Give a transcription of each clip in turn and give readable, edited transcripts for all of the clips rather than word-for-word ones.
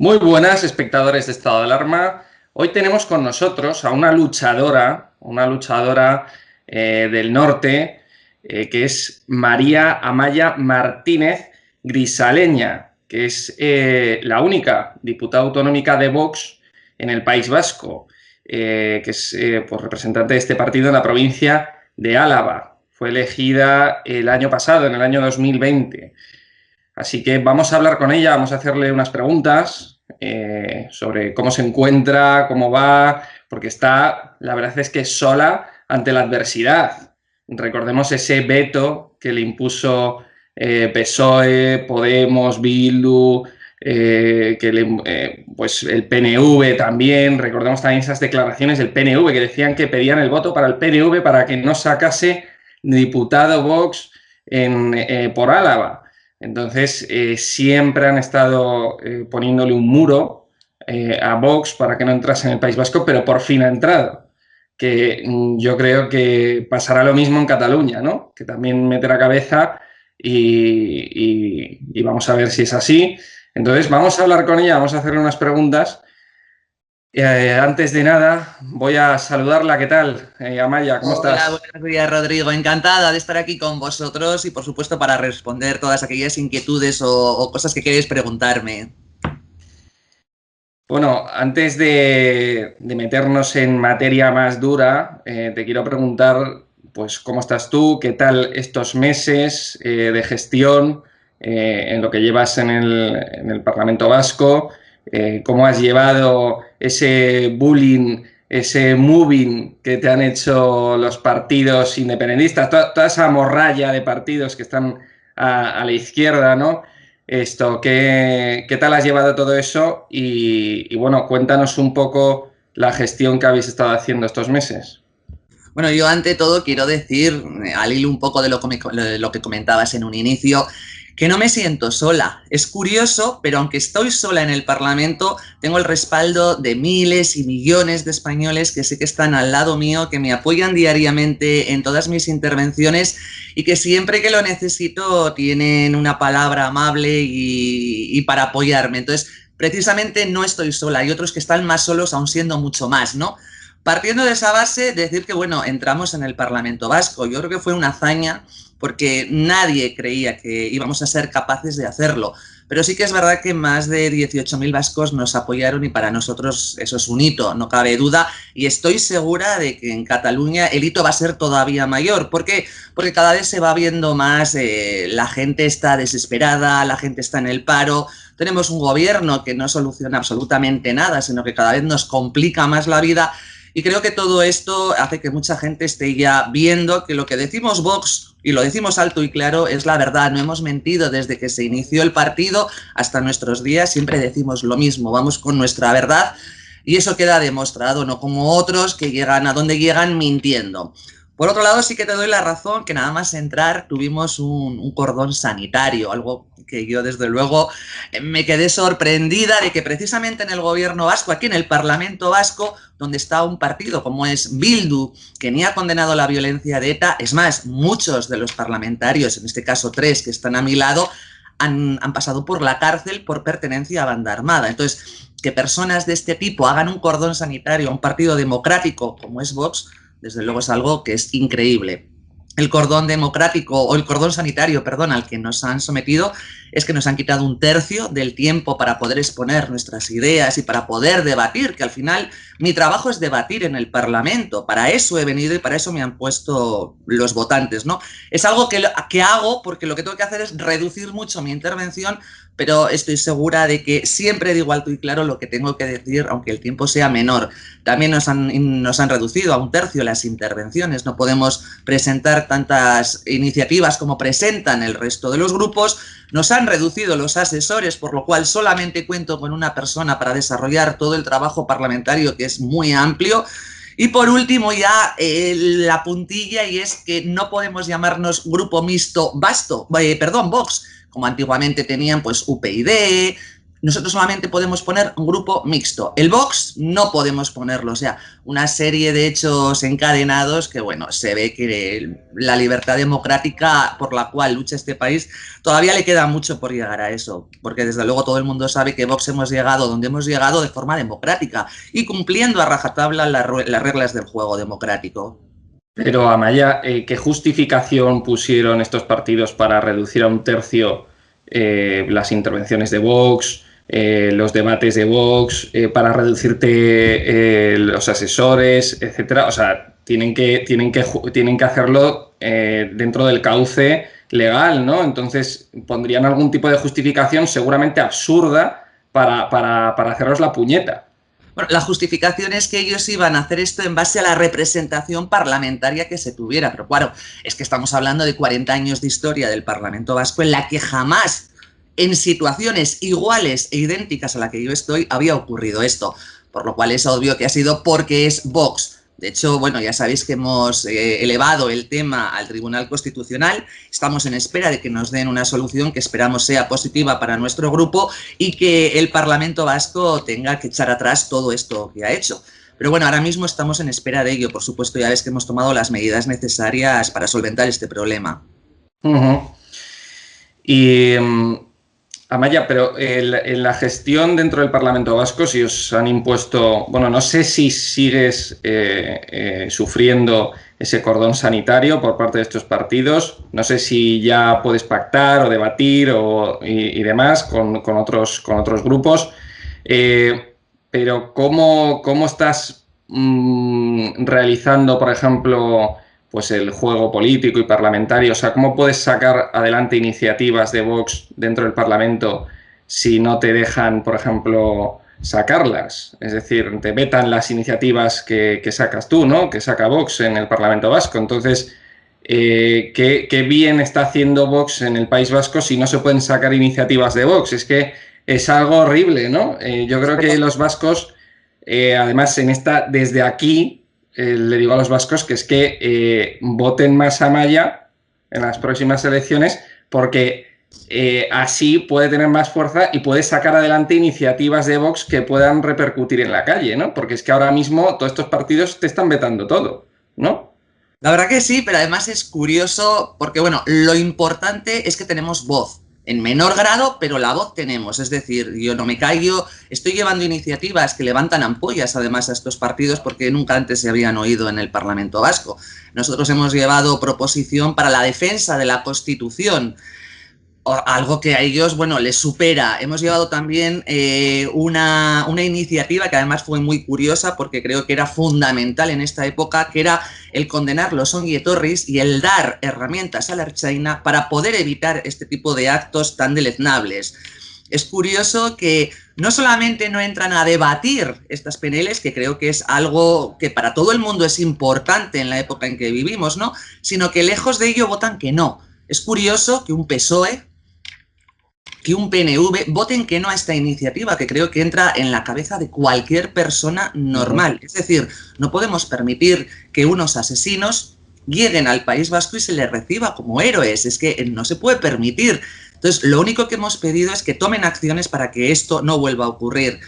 Muy buenas, espectadores de Estado de Alarma. Hoy tenemos con nosotros a una luchadora del norte, que es María Amaya Martínez Grisaleña, que es la única diputada autonómica de Vox en el País Vasco, que es pues, representante de este partido en la provincia de Álava. Fue elegida el año pasado, en el año 2020. Así que vamos a hablar con ella, vamos a hacerle unas preguntas sobre cómo se encuentra, cómo va, porque está, la verdad es que sola ante la adversidad. Recordemos ese veto que le impuso PSOE, Podemos, Bildu, pues el PNV también. Recordemos también esas declaraciones del PNV que decían que pedían el voto para el PNV para que no sacase diputado Vox por Álava. Entonces, siempre han estado poniéndole un muro a Vox para que no entrase en el País Vasco, pero por fin ha entrado. Que yo creo que pasará lo mismo en Cataluña, ¿no? Que también meterá cabeza y vamos a ver si es así. Entonces, vamos a hablar con ella, vamos a hacerle unas preguntas. Antes de nada, voy a saludarla. ¿Qué tal? Amaya, ¿cómo Hola, estás? buenos días, Rodrigo. Encantada de estar aquí con vosotros y, por supuesto, para responder todas aquellas inquietudes o cosas que queréis preguntarme. Bueno, antes de meternos en materia más dura, te quiero preguntar, pues, ¿cómo estás tú? ¿Qué tal estos meses de gestión en lo que llevas en el Parlamento Vasco? ¿Cómo has llevado ese bullying, ese moving que te han hecho los partidos independentistas, toda esa morralla de partidos que están a la izquierda, ¿no? ¿Qué tal has llevado todo eso? Bueno, cuéntanos un poco la gestión que habéis estado haciendo estos meses. Bueno, yo ante todo quiero decir, al hilo un poco de lo que comentabas en un inicio, que no me siento sola. Es curioso, pero aunque estoy sola en el Parlamento, tengo el respaldo de miles y millones de españoles que sé que están al lado mío, que me apoyan diariamente en todas mis intervenciones y que siempre que lo necesito tienen una palabra amable y para apoyarme. Entonces, precisamente no estoy sola. Hay otros que están más solos, aún siendo mucho más, ¿no? Partiendo de esa base, decir que, bueno, entramos en el Parlamento Vasco. Yo creo que fue una hazaña porque nadie creía que íbamos a ser capaces de hacerlo. Pero sí que es verdad que más de 18.000 vascos nos apoyaron y para nosotros eso es un hito, no cabe duda. Y estoy segura de que en Cataluña el hito va a ser todavía mayor. ¿Por qué? Porque cada vez se va viendo más, la gente está desesperada, la gente está en el paro. Tenemos un gobierno que no soluciona absolutamente nada, sino que cada vez nos complica más la vida. Y creo que todo esto hace que mucha gente esté ya viendo que lo que decimos Vox, y lo decimos alto y claro, es la verdad. No hemos mentido desde que se inició el partido hasta nuestros días. Siempre decimos lo mismo, vamos con nuestra verdad y eso queda demostrado, no como otros que llegan a donde llegan mintiendo. Por otro lado, sí que te doy la razón que nada más entrar tuvimos un cordón sanitario, algo que yo desde luego me quedé sorprendida de que precisamente en el gobierno vasco, aquí en el Parlamento Vasco, donde está un partido como es Bildu, que ni ha condenado la violencia de ETA, es más, muchos de los parlamentarios, en este caso tres que están a mi lado, han pasado por la cárcel por pertenencia a banda armada. Entonces, que personas de este tipo hagan un cordón sanitario a un partido democrático como es Vox, desde luego es algo que es increíble. El cordón democrático o el cordón sanitario, perdón, al que nos han sometido es que nos han quitado un tercio del tiempo para poder exponer nuestras ideas y para poder debatir, que al final mi trabajo es debatir en el Parlamento, para eso he venido y para eso me han puesto los votantes, ¿no? Es algo que hago porque lo que tengo que hacer es reducir mucho mi intervención, pero estoy segura de que siempre digo alto y claro lo que tengo que decir, aunque el tiempo sea menor. También nos han reducido a un tercio las intervenciones, no podemos presentar tantas iniciativas como presentan el resto de los grupos, nos han reducido los asesores, por lo cual solamente cuento con una persona para desarrollar todo el trabajo parlamentario, que es muy amplio. Y por último ya la puntilla, y es que no podemos llamarnos grupo mixto Vox, como antiguamente tenían pues UPyD, nosotros solamente podemos poner un grupo mixto. El Vox no podemos ponerlo, o sea, una serie de hechos encadenados que, bueno, se ve que la libertad democrática por la cual lucha este país todavía le queda mucho por llegar a eso, porque desde luego todo el mundo sabe que Vox hemos llegado donde hemos llegado de forma democrática y cumpliendo a rajatabla las reglas del juego democrático. Pero, Amaya, ¿qué justificación pusieron estos partidos para reducir a un tercio las intervenciones de Vox, los debates de Vox, para reducirte los asesores, etcétera? O sea, tienen que hacerlo dentro del cauce legal, ¿no? Entonces, pondrían algún tipo de justificación seguramente absurda para haceros la puñeta. Bueno, la justificación es que ellos iban a hacer esto en base a la representación parlamentaria que se tuviera, pero claro, es que estamos hablando de 40 años de historia del Parlamento Vasco en la que jamás, en situaciones iguales e idénticas a la que yo estoy, había ocurrido esto, por lo cual es obvio que ha sido porque es Vox. De hecho, bueno, ya sabéis que hemos elevado el tema al Tribunal Constitucional, estamos en espera de que nos den una solución que esperamos sea positiva para nuestro grupo y que el Parlamento Vasco tenga que echar atrás todo esto que ha hecho. Pero bueno, ahora mismo estamos en espera de ello. Por supuesto, ya ves que hemos tomado las medidas necesarias para solventar este problema. Y, Amaya, pero en la gestión dentro del Parlamento Vasco, si os han impuesto, bueno, no sé si sigues sufriendo ese cordón sanitario por parte de estos partidos, no sé si ya puedes pactar o debatir y demás con otros grupos, pero ¿cómo estás realizando, por ejemplo, pues el juego político y parlamentario? O sea, ¿cómo puedes sacar adelante iniciativas de Vox dentro del Parlamento si no te dejan, por ejemplo, sacarlas? Es decir, te vetan las iniciativas que sacas tú, ¿no? Que saca Vox en el Parlamento Vasco. Entonces, ¿qué bien está haciendo Vox en el País Vasco si no se pueden sacar iniciativas de Vox? Es que es algo horrible, ¿no? Yo creo que los vascos, además, desde aquí, le digo a los vascos que es que voten más a Amaya en las próximas elecciones porque así puede tener más fuerza y puede sacar adelante iniciativas de Vox que puedan repercutir en la calle, ¿no? Porque es que ahora mismo todos estos partidos te están vetando todo, ¿no? La verdad que sí, pero además es curioso porque, bueno, lo importante es que tenemos voz. En menor grado, pero la voz tenemos. Es decir, yo no me callo, estoy llevando iniciativas que levantan ampollas además a estos partidos porque nunca antes se habían oído en el Parlamento Vasco. Nosotros hemos llevado proposición para la defensa de la Constitución, algo que a ellos, bueno, les supera. Hemos llevado también una iniciativa que además fue muy curiosa porque creo que era fundamental en esta época, que era el condenar los ongi etorris y el dar herramientas a la Ertzaintza para poder evitar este tipo de actos tan deleznables. Es curioso que no solamente no entran a debatir estas PNLs, que creo que es algo que para todo el mundo es importante en la época en que vivimos, ¿no? Sino que lejos de ello votan que no. Es curioso que un PSOE, que un PNV voten que no a esta iniciativa, que creo que entra en la cabeza de cualquier persona normal. Es decir, no podemos permitir que unos asesinos lleguen al País Vasco y se les reciba como héroes. Es que no se puede permitir. Entonces, lo único que hemos pedido es que tomen acciones para que esto no vuelva a ocurrir.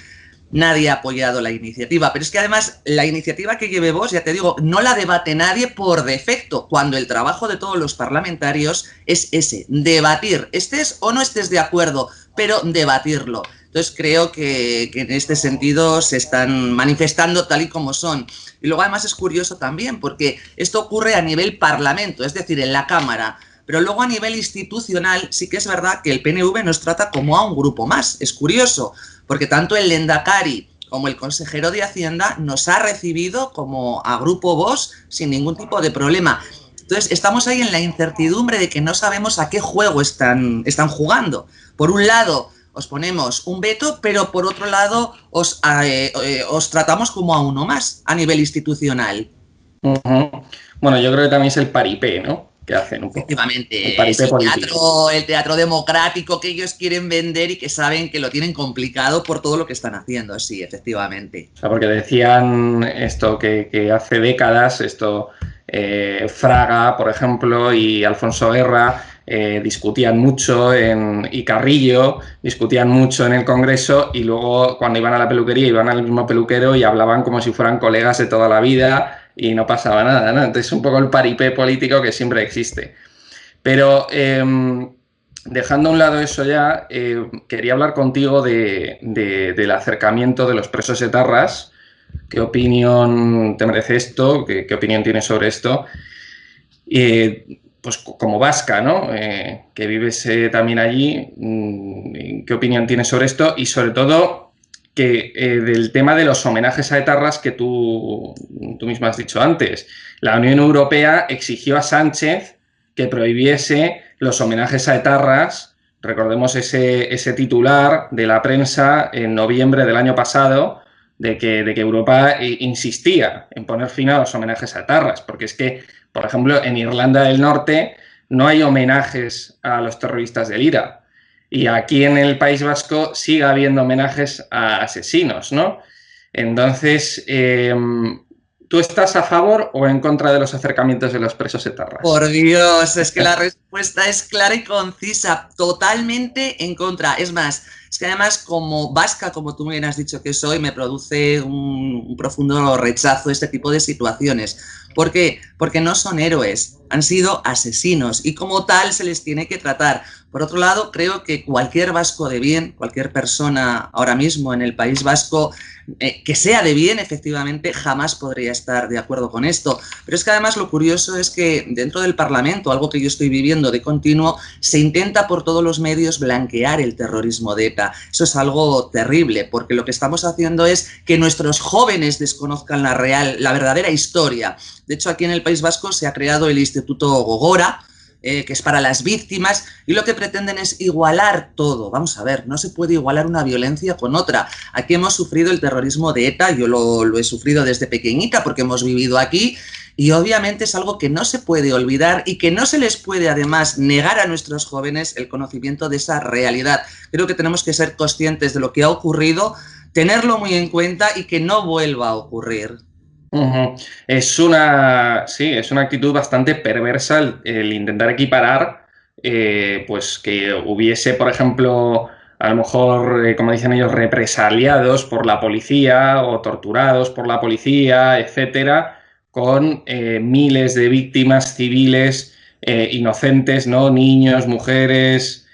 Nadie ha apoyado la iniciativa, pero es que además la iniciativa que lleve Vox, ya te digo, no la debate nadie por defecto, cuando el trabajo de todos los parlamentarios es ese, debatir, estés o no estés de acuerdo, pero debatirlo. Entonces creo que en este sentido se están manifestando tal y como son. Y luego además es curioso también porque esto ocurre a nivel parlamento, es decir, en la Cámara. Pero luego a nivel institucional sí que es verdad que el PNV nos trata como a un grupo más. Es curioso, porque tanto el Lehendakari como el consejero de Hacienda nos ha recibido como a Grupo Vox sin ningún tipo de problema. Entonces estamos ahí en la incertidumbre de que no sabemos a qué juego están jugando. Por un lado os ponemos un veto, pero por otro lado os tratamos como a uno más a nivel institucional. Bueno, yo creo que también es el paripé, ¿no? Que hacen un poco. Efectivamente, es el teatro democrático que ellos quieren vender y que saben que lo tienen complicado por todo lo que están haciendo, sí, efectivamente. O sea, porque decían esto que hace décadas, Fraga, por ejemplo, y Alfonso Guerra, discutían mucho y Carrillo discutían mucho en el Congreso, y luego cuando iban a la peluquería iban al mismo peluquero y hablaban como si fueran colegas de toda la vida y no pasaba nada, ¿no? Entonces un poco el paripé político que siempre existe. Pero dejando a un lado eso ya, quería hablar contigo del acercamiento de los presos etarras. ¿Qué opinión te merece esto? ¿Qué opinión tienes sobre esto? Pues como vasca, ¿no? Que vives también allí, ¿qué opinión tienes sobre esto? Y sobre todo, del tema de los homenajes a etarras que tú misma has dicho antes. La Unión Europea exigió a Sánchez que prohibiese los homenajes a etarras. Recordemos ese titular de la prensa en noviembre del año pasado, de que Europa insistía en poner fin a los homenajes a etarras, porque es que, por ejemplo, en Irlanda del Norte no hay homenajes a los terroristas del IRA, y aquí en el País Vasco sigue habiendo homenajes a asesinos, ¿no? Entonces, ¿tú estás a favor o en contra de los acercamientos de los presos etarras? Por Dios, es que la respuesta es clara y concisa, totalmente en contra. Es más, es que además como vasca, como tú bien has dicho que soy, me produce un profundo rechazo este tipo de situaciones. ¿Por qué? Porque no son héroes, han sido asesinos y como tal se les tiene que tratar. Por otro lado, creo que cualquier vasco de bien, cualquier persona ahora mismo en el País Vasco que sea de bien, efectivamente, jamás podría estar de acuerdo con esto. Pero es que además lo curioso es que dentro del Parlamento, algo que yo estoy viviendo de continuo, se intenta por todos los medios blanquear el terrorismo de ETA. Eso es algo terrible, porque lo que estamos haciendo es que nuestros jóvenes desconozcan la verdadera historia. De hecho, aquí en el País Vasco se ha creado el Instituto Gogora, que es para las víctimas, y lo que pretenden es igualar todo. Vamos a ver, no se puede igualar una violencia con otra. Aquí hemos sufrido el terrorismo de ETA, yo lo he sufrido desde pequeñita porque hemos vivido aquí, y obviamente es algo que no se puede olvidar y que no se les puede además negar a nuestros jóvenes el conocimiento de esa realidad. Creo que tenemos que ser conscientes de lo que ha ocurrido, tenerlo muy en cuenta y que no vuelva a ocurrir. Sí, es una actitud bastante perversa el intentar equiparar, pues que hubiese, por ejemplo, a lo mejor, como dicen ellos, represaliados por la policía o torturados por la policía, etcétera, con miles de víctimas civiles inocentes, ¿no? Niños, mujeres,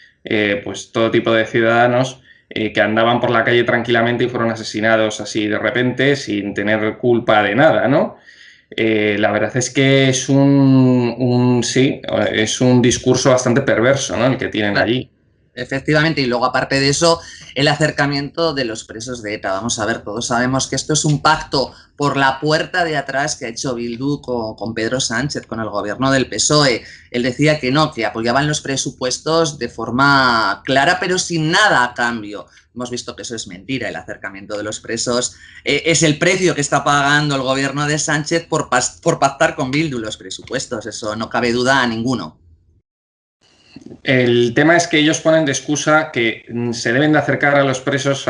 pues todo tipo de ciudadanos que andaban por la calle tranquilamente y fueron asesinados así de repente sin tener culpa de nada, ¿no? La verdad es que es sí, es un discurso bastante perverso, ¿no? El que tienen allí. Efectivamente, y luego aparte de eso, el acercamiento de los presos de ETA. Vamos a ver, todos sabemos que esto es un pacto por la puerta de atrás que ha hecho Bildu con Pedro Sánchez, con el gobierno del PSOE. Él decía que no, que apoyaban los presupuestos de forma clara, pero sin nada a cambio. Hemos visto que eso es mentira, el acercamiento de los presos es el precio que está pagando el gobierno de Sánchez por pactar con Bildu los presupuestos, eso no cabe duda a ninguno. El tema es que ellos ponen de excusa que se deben de acercar a los presos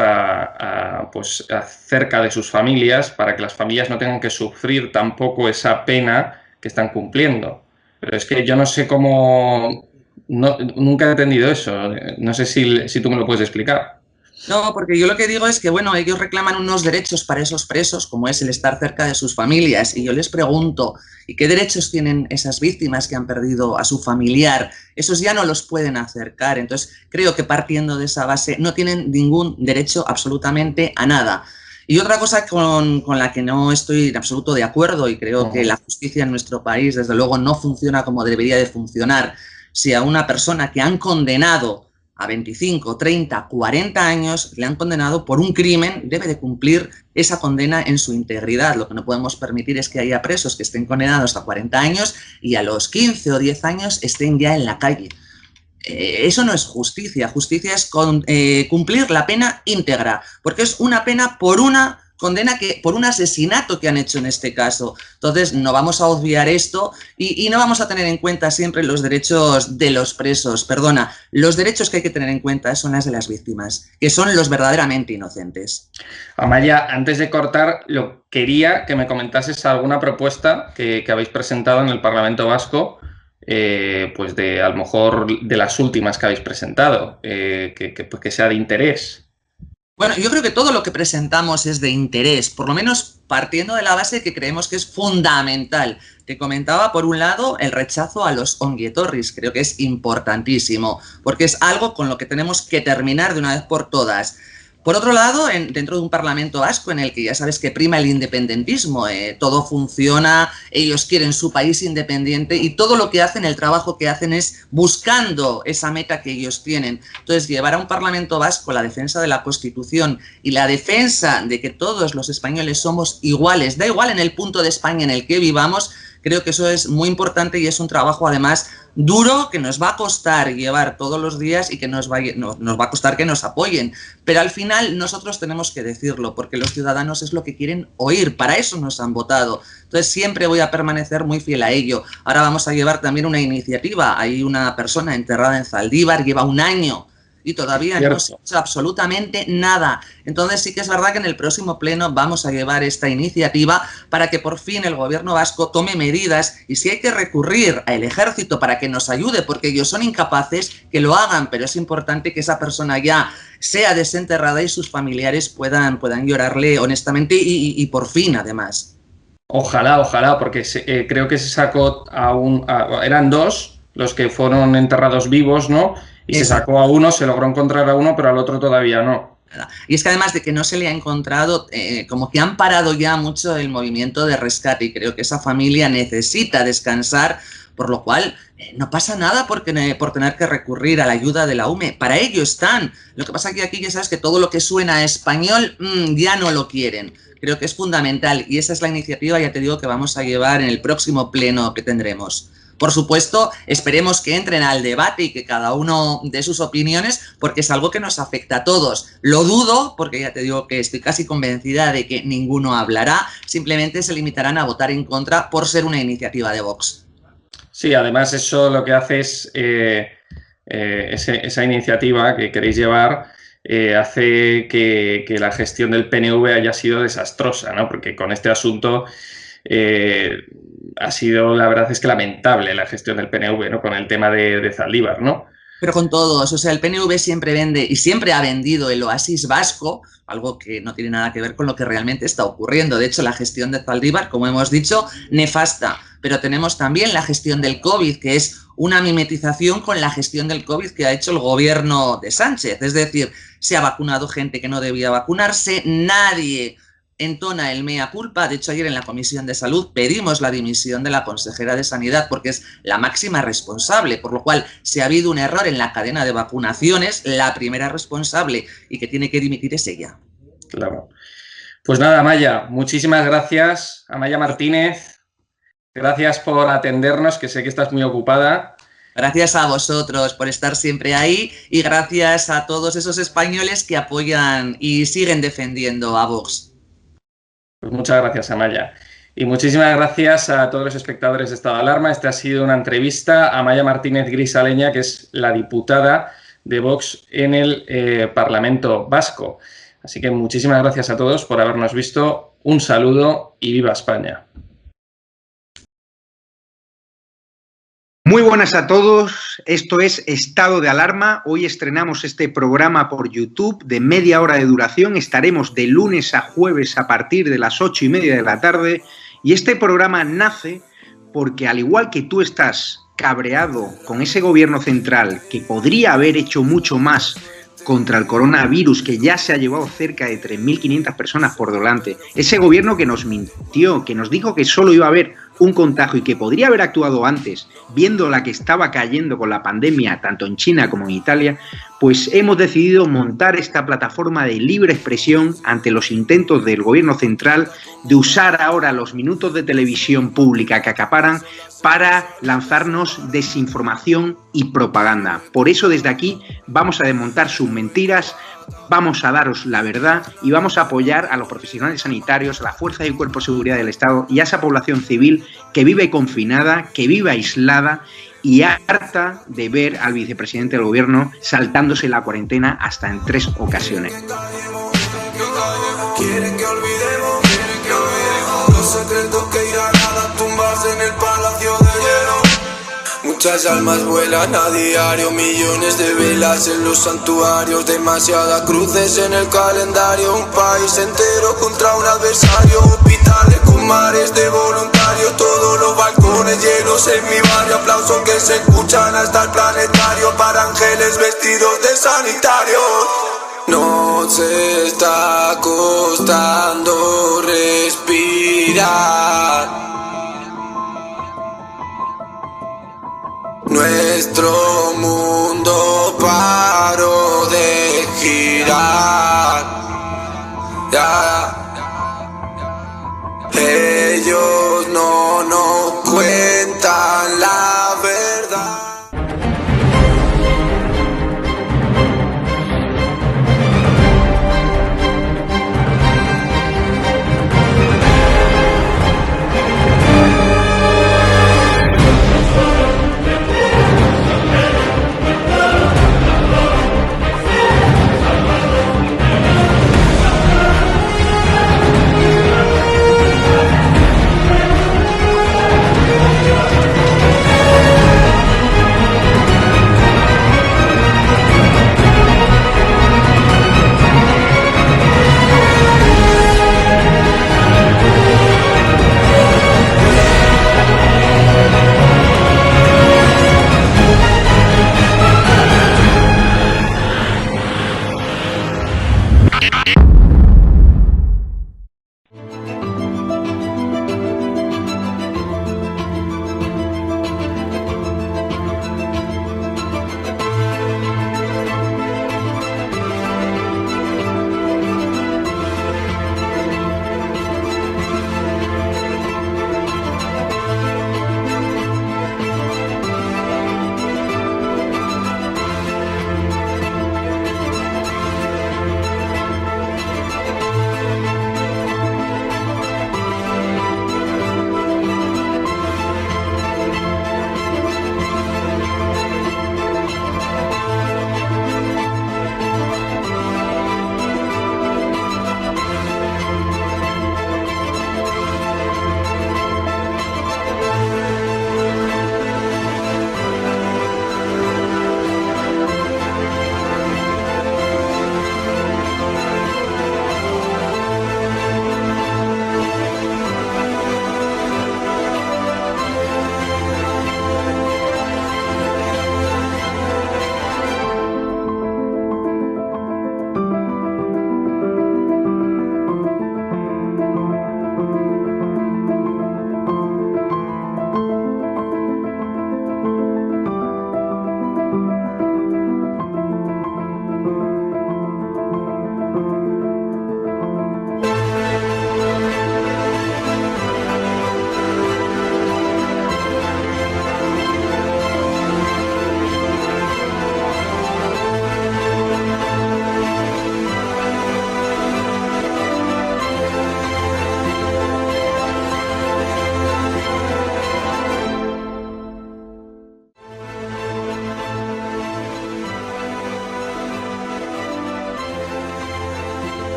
pues, cerca de sus familias para que las familias no tengan que sufrir tampoco esa pena que están cumpliendo. Pero es que yo no sé cómo... nunca he entendido eso. No sé si tú me lo puedes explicar. No, porque yo lo que digo es que, bueno, ellos reclaman unos derechos para esos presos, como es el estar cerca de sus familias, y yo les pregunto, ¿y qué derechos tienen esas víctimas que han perdido a su familiar? Esos ya no los pueden acercar, entonces creo que partiendo de esa base no tienen ningún derecho absolutamente a nada. Y otra cosa con la que no estoy en absoluto de acuerdo, y creo que la justicia en nuestro país, desde luego, no funciona como debería de funcionar, si a una persona que han condenado a 25, 30, 40 años, le han condenado por un crimen, debe de cumplir esa condena en su integridad. Lo que no podemos permitir es que haya presos que estén condenados a 40 años y a los 15 o 10 años estén ya en la calle. Eso no es justicia. Justicia es cumplir la pena íntegra, porque es una pena por una condena por un asesinato que han hecho en este caso. Entonces no vamos a obviar esto y no vamos a tener en cuenta siempre los derechos de los presos. Perdona, los derechos que hay que tener en cuenta son las de las víctimas, que son los verdaderamente inocentes. Amaya, antes de cortar, quería que me comentases alguna propuesta que habéis presentado en el Parlamento Vasco pues de a lo mejor de las últimas que habéis presentado, que sea de interés. Bueno, yo creo que todo lo que presentamos es de interés, por lo menos partiendo de la base que creemos que es fundamental. Te comentaba, por un lado, el rechazo a los ongietorris, creo que es importantísimo, porque es algo con lo que tenemos que terminar de una vez por todas. Por otro lado, dentro de un Parlamento vasco en el que ya sabes que prima el independentismo, todo funciona, ellos quieren su país independiente y todo lo que hacen, el trabajo que hacen es buscando esa meta que ellos tienen. Entonces, llevar a un Parlamento vasco la defensa de la Constitución y la defensa de que todos los españoles somos iguales, da igual en el punto de España en el que vivamos, creo que eso es muy importante y es un trabajo además duro que nos va a costar llevar todos los días y que nos va a costar que nos apoyen. Pero al final nosotros tenemos que decirlo porque los ciudadanos es lo que quieren oír, para eso nos han votado. Entonces siempre voy a permanecer muy fiel a ello. Ahora vamos a llevar también una iniciativa. Hay una persona enterrada en Zaldívar, lleva un año y todavía no se ha hecho absolutamente nada. Entonces sí que es verdad que en el próximo pleno vamos a llevar esta iniciativa para que por fin el gobierno vasco tome medidas y si hay que recurrir al ejército para que nos ayude, porque ellos son incapaces, que lo hagan, pero es importante que esa persona ya sea desenterrada y sus familiares puedan llorarle honestamente y por fin además. Ojalá, porque creo que se sacó eran dos los que fueron enterrados vivos, ¿no? Y se sacó a uno, se logró encontrar a uno, pero al otro todavía no. Y es que además de que no se le ha encontrado, como que han parado ya mucho el movimiento de rescate y creo que esa familia necesita descansar, por lo cual no pasa nada por tener que recurrir a la ayuda de la UME. Para ello están. Lo que pasa es que aquí ya sabes que todo lo que suena a español ya no lo quieren. Creo que es fundamental y esa es la iniciativa, ya te digo, que vamos a llevar en el próximo pleno que tendremos. Por supuesto, esperemos que entren al debate y que cada uno dé sus opiniones, porque es algo que nos afecta a todos. Lo dudo, porque ya te digo que estoy casi convencida de que ninguno hablará, simplemente se limitarán a votar en contra por ser una iniciativa de Vox. Sí, además eso lo que hace es, esa iniciativa que queréis llevar, hace que la gestión del PNV haya sido desastrosa, ¿no? Porque con este asunto ha sido, la verdad es que lamentable la gestión del PNV, ¿no? Con el tema de Zaldívar, ¿no? Pero con todos, o sea, el PNV siempre vende y siempre ha vendido el oasis vasco, algo que no tiene nada que ver con lo que realmente está ocurriendo. De hecho, la gestión de Zaldívar, como hemos dicho, nefasta. Pero tenemos también la gestión del COVID, que es una mimetización con la gestión del COVID que ha hecho el gobierno de Sánchez. Es decir, se ha vacunado gente que no debía vacunarse, nadie entona el mea culpa. De hecho, ayer en la Comisión de Salud pedimos la dimisión de la consejera de Sanidad porque es la máxima responsable, por lo cual, si ha habido un error en la cadena de vacunaciones, la primera responsable y que tiene que dimitir es ella. Claro. Pues nada, Amaya, muchísimas gracias. Amaya Martínez, gracias por atendernos, que sé que estás muy ocupada. Gracias a vosotros por estar siempre ahí y gracias a todos esos españoles que apoyan y siguen defendiendo a Vox. Pues muchas gracias, Amaya. Y muchísimas gracias a todos los espectadores de Estado de Alarma. Esta ha sido una entrevista a Amaya Martínez Grisaleña, que es la diputada de Vox en el Parlamento Vasco. Así que muchísimas gracias a todos por habernos visto. Un saludo y viva España. Muy buenas a todos, esto es Estado de Alarma. Hoy estrenamos este programa por YouTube de media hora de duración. Estaremos de lunes a jueves a partir de las 8:30 de la tarde. Y este programa nace porque, al igual que tú estás cabreado con ese gobierno central que podría haber hecho mucho más contra el coronavirus, que ya se ha llevado cerca de 3.500 personas por delante, ese gobierno que nos mintió, que nos dijo que solo iba a haber un contagio y que podría haber actuado antes, viendo la que estaba cayendo con la pandemia tanto en China como en Italia, pues hemos decidido montar esta plataforma de libre expresión ante los intentos del gobierno central de usar ahora los minutos de televisión pública que acaparan para lanzarnos desinformación y propaganda. Por eso desde aquí vamos a desmontar sus mentiras, vamos a daros la verdad y vamos a apoyar a los profesionales sanitarios, a la fuerza y el cuerpo de seguridad del Estado y a esa población civil que vive confinada, que vive aislada y harta de ver al vicepresidente del gobierno saltándose la cuarentena hasta en 3 ocasiones. Quieren que olvidemos los secretos que irán a las tumbas en el Palacio de Hielo. Muchas almas vuelan a diario, millones de velas en los santuarios, demasiadas cruces en el calendario, un país entero contra un adversario, hospitales con mares de voluntarios, todos los balcones llenos en mi barrio, aplausos que se escuchan hasta el planetario, para ángeles vestidos de sanitarios. Nos está costando respirar. Nuestro mundo paró de girar. Ellos